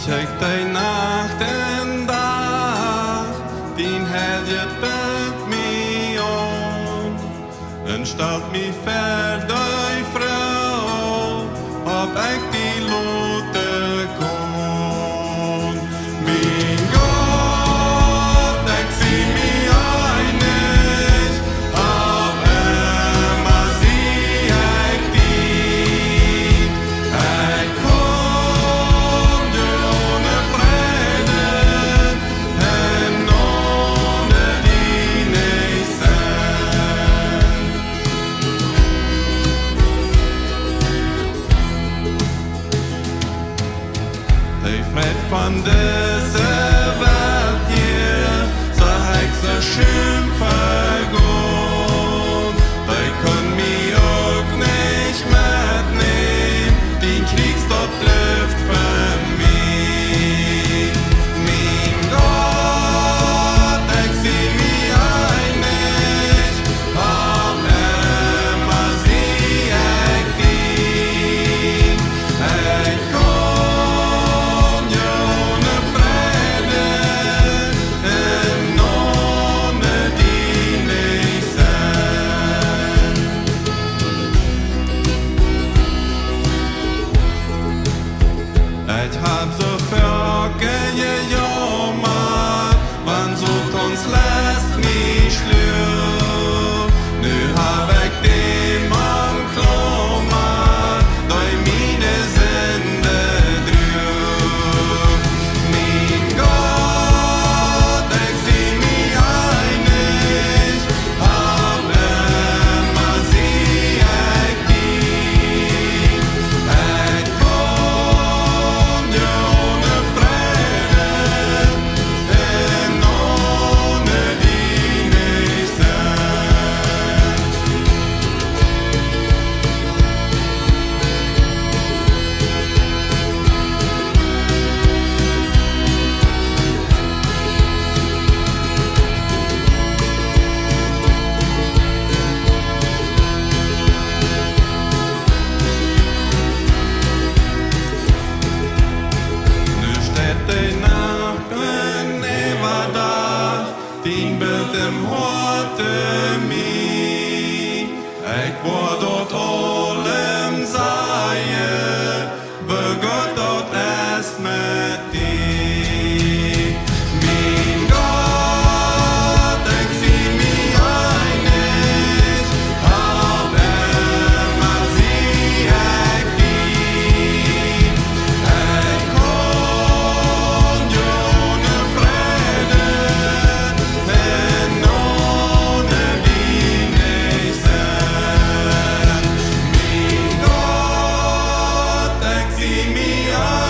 Check dig nacht en dag, din helge bød mi om. En stalt mi færdig fra, op ægtig lote kon. Min God, ek si mi øjnes, op emmer si ek dit. Ek kom du under freden, en under dine sand. De fred van disse welt hier, så hekse schimpfer gått. De kun mi ook nicht mitnehmen, din Kriegsdott läuft für mich. Min Gott, ek si mi einig, auf emmer si ek din. Ek kom jo under freden, en under dine sand. Ich hab so Vögel gejammert, man sucht uns lässt mich schlür. Nu hab ich dem am Klammer, da mine Sünde drüber. Min Gott, ich sieh mich einig, auf emmer sieh ich dich. Ich komm jo under freden, en under dine sand. Nu steht de nachten never dag, din beeld dem hoorde mi. Ik word dort allem zeie, begott dort erst met die. Min Gott, ik zie mi einig, auf emmer zie ik die. Ik kom jo under freden, en under dine sand. Min Gott, ik zie mi einig.